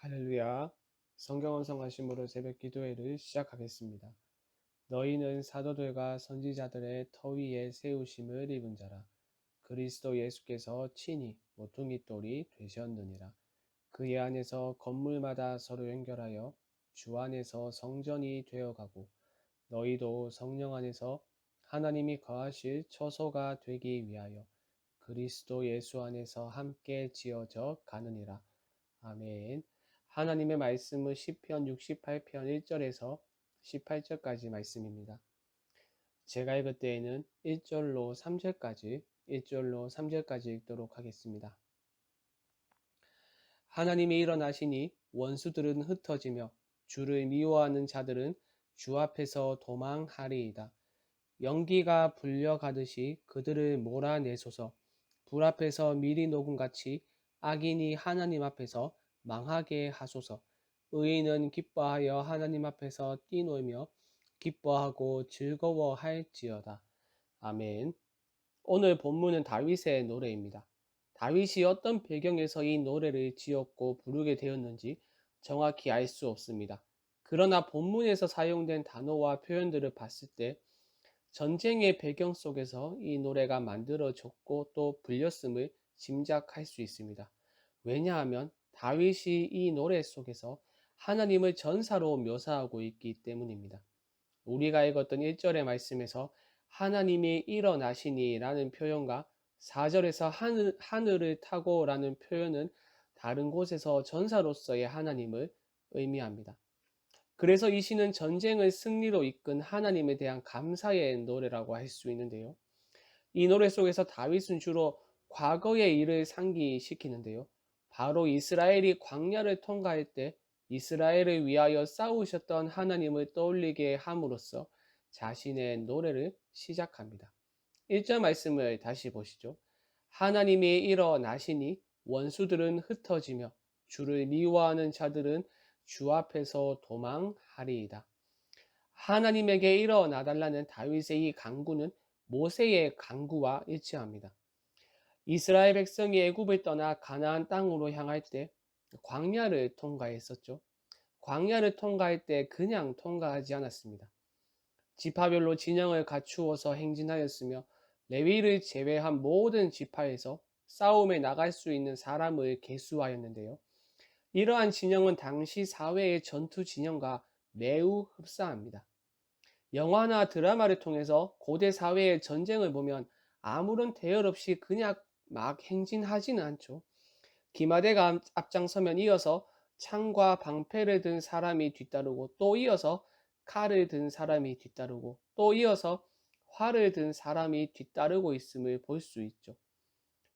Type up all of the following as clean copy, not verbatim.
할렐루야. 성경 원성하심으로 새벽 기도회를 시작하겠습니다. 너희는 사도들과 선지자들의 터 위에 세우심을 입은 자라. 그리스도 예수께서 친히 모퉁이 돌이 되셨느니라. 그의 안에서 건물마다 서로 연결하여 주 안에서 성전이 되어가고 너희도 성령 안에서 하나님이 거하실 처소가 되기 위하여 그리스도 예수 안에서 함께 지어져 가느니라. 아멘. 하나님의 말씀은 시편 68편 1절에서 18절까지 말씀입니다. 제가 읽을 때에는 1절로 3절까지 읽도록 하겠습니다. 하나님이 일어나시니 원수들은 흩어지며 주를 미워하는 자들은 주 앞에서 도망하리이다. 연기가 불려가듯이 그들을 몰아내소서. 불 앞에서 미리 녹음같이 악인이 하나님 앞에서 망하게 하소서. 의인은 기뻐하여 하나님 앞에서 뛰놀며 기뻐하고 즐거워할지어다. 아멘. 오늘 본문은 다윗의 노래입니다. 다윗이 어떤 배경에서 이 노래를 지었고 부르게 되었는지 정확히 알 수 없습니다. 그러나 본문에서 사용된 단어와 표현들을 봤을 때 전쟁의 배경 속에서 이 노래가 만들어졌고 또 불렸음을 짐작할 수 있습니다. 왜냐하면 다윗이 이 노래 속에서 하나님을 전사로 묘사하고 있기 때문입니다. 우리가 읽었던 1절의 말씀에서 하나님이 일어나시니 라는 표현과 4절에서 하늘을 타고 라는 표현은 다른 곳에서 전사로서의 하나님을 의미합니다. 그래서 이 시는 전쟁을 승리로 이끈 하나님에 대한 감사의 노래라고 할 수 있는데요. 이 노래 속에서 다윗은 주로 과거의 일을 상기시키는데요. 바로 이스라엘이 광야를 통과할 때 이스라엘을 위하여 싸우셨던 하나님을 떠올리게 함으로써 자신의 노래를 시작합니다. 1절 말씀을 다시 보시죠. 하나님이 일어나시니 원수들은 흩어지며 주를 미워하는 자들은 주 앞에서 도망하리이다. 하나님에게 일어나달라는 다윗의 이 간구는 모세의 간구와 일치합니다. 이스라엘 백성이 애굽을 떠나 가나안 땅으로 향할 때 광야를 통과했었죠. 광야를 통과할 때 그냥 통과하지 않았습니다. 지파별로 진영을 갖추어서 행진하였으며 레위를 제외한 모든 지파에서 싸움에 나갈 수 있는 사람을 계수하였는데요. 이러한 진영은 당시 사회의 전투 진영과 매우 흡사합니다. 영화나 드라마를 통해서 고대 사회의 전쟁을 보면 아무런 대열 없이 그냥 막 행진하지는 않죠. 기마대가 앞장서면 이어서 창과 방패를 든 사람이 뒤따르고 또 이어서 칼을 든 사람이 뒤따르고 또 이어서 활을 든 사람이 뒤따르고 있음을 볼 수 있죠.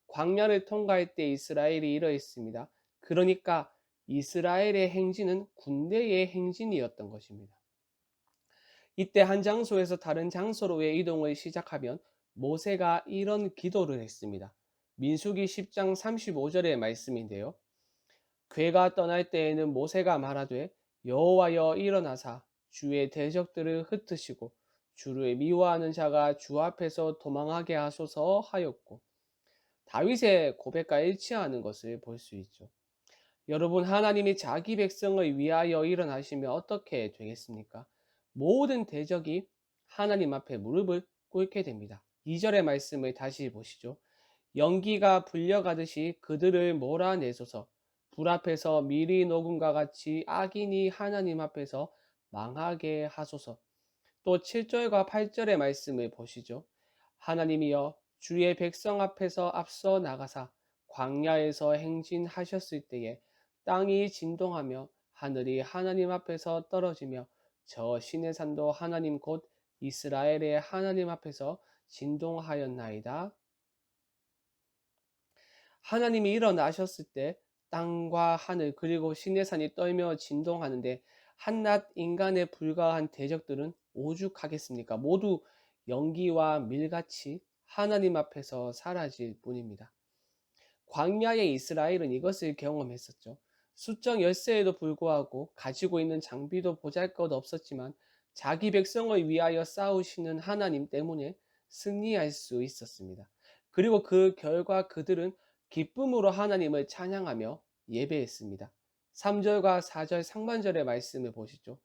광야를 통과할 때 이스라엘이 이러했습니다. 그러니까 이스라엘의 행진은 군대의 행진이었던 것입니다. 이때 한 장소에서 다른 장소로의 이동을 시작하면 모세가 이런 기도를 했습니다. 민수기 10장 35절의 말씀인데요. 괴가 떠날 때에는 모세가 말하되 여호와여 일어나사 주의 대적들을 흩으시고 주를 미워하는 자가 주 앞에서 도망하게 하소서 하였고, 다윗의 고백과 일치하는 것을 볼 수 있죠. 여러분, 하나님이 자기 백성을 위하여 일어나시면 어떻게 되겠습니까? 모든 대적이 하나님 앞에 무릎을 꿇게 됩니다. 2절의 말씀을 다시 보시죠. 연기가 불려가듯이 그들을 몰아내소서. 불 앞에서 미리 녹음과 같이 악인이 하나님 앞에서 망하게 하소서. 또 7절과 8절의 말씀을 보시죠. 하나님이여 주의 백성 앞에서 앞서 나가사 광야에서 행진하셨을 때에 땅이 진동하며 하늘이 하나님 앞에서 떨어지며 저 시내산도 하나님 곧 이스라엘의 하나님 앞에서 진동하였나이다. 하나님이 일어나셨을 때 땅과 하늘 그리고 시내산이 떨며 진동하는데 한낱 인간에 불과한 대적들은 오죽하겠습니까? 모두 연기와 밀같이 하나님 앞에서 사라질 뿐입니다. 광야의 이스라엘은 이것을 경험했었죠. 수적 열세에도 불구하고 가지고 있는 장비도 보잘것없었지만 자기 백성을 위하여 싸우시는 하나님 때문에 승리할 수 있었습니다. 그리고 그 결과 그들은 기쁨으로 하나님을 찬양하며 예배했습니다. 3절과 4절 상반절의 말씀을 보시죠.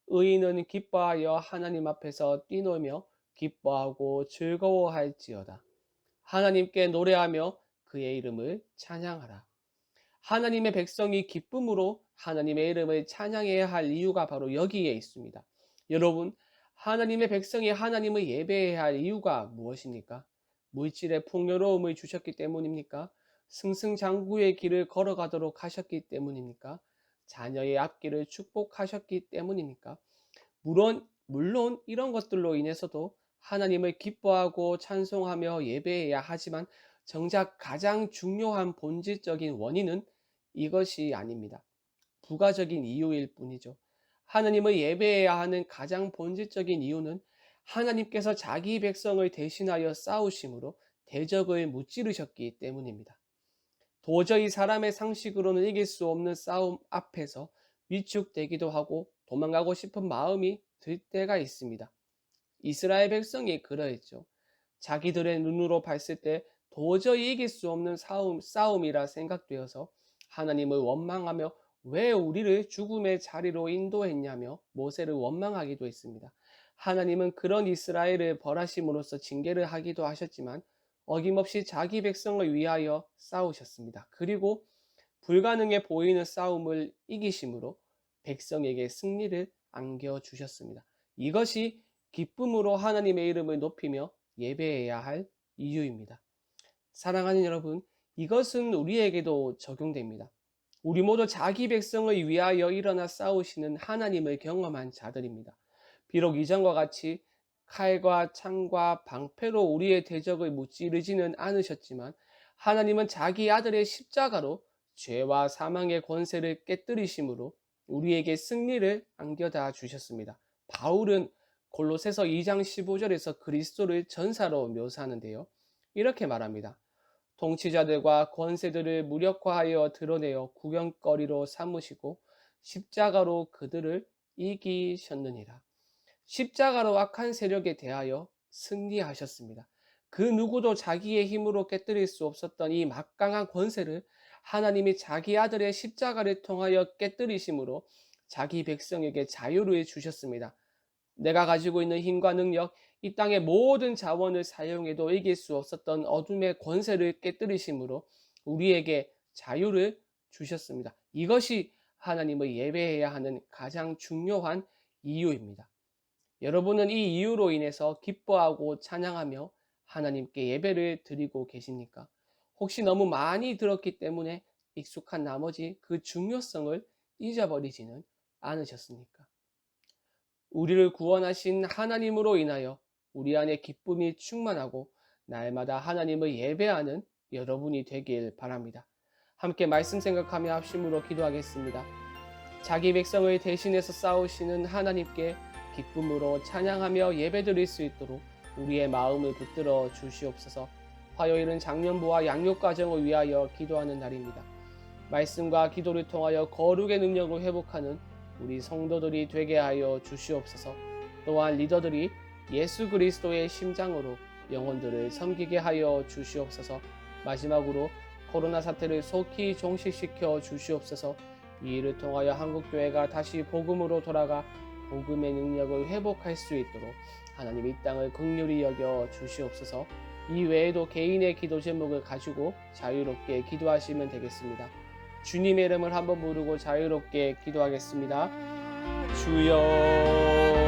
의인은 기뻐하여 하나님 앞에서 뛰놀며 기뻐하고 즐거워할지어다. 하나님께 노래하며 그의 이름을 찬양하라. 하나님의 백성이 기쁨으로 하나님의 이름을 찬양해야 할 이유가 바로 여기에 있습니다. 여러분, 하나님의 백성이 하나님을 예배해야 할 이유가 무엇입니까? 물질의 풍요로움을 주셨기 때문입니까? 승승장구의 길을 걸어가도록 하셨기 때문입니까? 자녀의 앞길을 축복하셨기 때문입니까? 물론 이런 것들로 인해서도 하나님을 기뻐하고 찬송하며 예배해야 하지만 정작 가장 중요한 본질적인 원인은 이것이 아닙니다. 부가적인 이유일 뿐이죠. 하나님을 예배해야 하는 가장 본질적인 이유는 하나님께서 자기 백성을 대신하여 싸우심으로 대적을 무찌르셨기 때문입니다. 도저히 사람의 상식으로는 이길 수 없는 싸움 앞에서 위축되기도 하고 도망가고 싶은 마음이 들 때가 있습니다. 이스라엘 백성이 그러했죠. 자기들의 눈으로 봤을 때 도저히 이길 수 없는 싸움이라 생각되어서 하나님을 원망하며 왜 우리를 죽음의 자리로 인도했냐며 모세를 원망하기도 했습니다. 하나님은 그런 이스라엘을 벌하심으로써 징계를 하기도 하셨지만 어김없이 자기 백성을 위하여 싸우셨습니다. 그리고 불가능해 보이는 싸움을 이기심으로 백성에게 승리를 안겨주셨습니다. 이것이 기쁨으로 하나님의 이름을 높이며 예배해야 할 이유입니다. 사랑하는 여러분, 이것은 우리에게도 적용됩니다. 우리 모두 자기 백성을 위하여 일어나 싸우시는 하나님을 경험한 자들입니다. 비록 이전과 같이 칼과 창과 방패로 우리의 대적을 무찌르지는 않으셨지만 하나님은 자기 아들의 십자가로 죄와 사망의 권세를 깨뜨리심으로 우리에게 승리를 안겨다 주셨습니다. 바울은 골로새서 2장 15절에서 그리스도를 전사로 묘사하는데요. 이렇게 말합니다. 통치자들과 권세들을 무력화하여 드러내어 구경거리로 삼으시고 십자가로 그들을 이기셨느니라. 십자가로 악한 세력에 대하여 승리하셨습니다. 그 누구도 자기의 힘으로 깨뜨릴 수 없었던 이 막강한 권세를 하나님이 자기 아들의 십자가를 통하여 깨뜨리심으로 자기 백성에게 자유를 주셨습니다. 내가 가지고 있는 힘과 능력, 이 땅의 모든 자원을 사용해도 이길 수 없었던 어둠의 권세를 깨뜨리심으로 우리에게 자유를 주셨습니다. 이것이 하나님을 예배해야 하는 가장 중요한 이유입니다. 여러분은 이 이유로 인해서 기뻐하고 찬양하며 하나님께 예배를 드리고 계십니까? 혹시 너무 많이 들었기 때문에 익숙한 나머지 그 중요성을 잊어버리지는 않으셨습니까? 우리를 구원하신 하나님으로 인하여 우리 안에 기쁨이 충만하고 날마다 하나님을 예배하는 여러분이 되길 바랍니다. 함께 말씀 생각하며 합심으로 기도하겠습니다. 자기 백성을 대신해서 싸우시는 하나님께 기쁨으로 찬양하며 예배드릴 수 있도록 우리의 마음을 붙들어 주시옵소서. 화요일은 장년부와 양육가정을 위하여 기도하는 날입니다. 말씀과 기도를 통하여 거룩의 능력을 회복하는 우리 성도들이 되게 하여 주시옵소서. 또한 리더들이 예수 그리스도의 심장으로 영혼들을 섬기게 하여 주시옵소서. 마지막으로 코로나 사태를 속히 종식시켜 주시옵소서. 이 일을 통하여 한국교회가 다시 복음으로 돌아가 복음의 능력을 회복할 수 있도록 하나님 이 땅을 긍휼히 여겨 주시옵소서. 이 외에도 개인의 기도 제목을 가지고 자유롭게 기도하시면 되겠습니다. 주님의 이름을 한번 부르고 자유롭게 기도하겠습니다. 주여.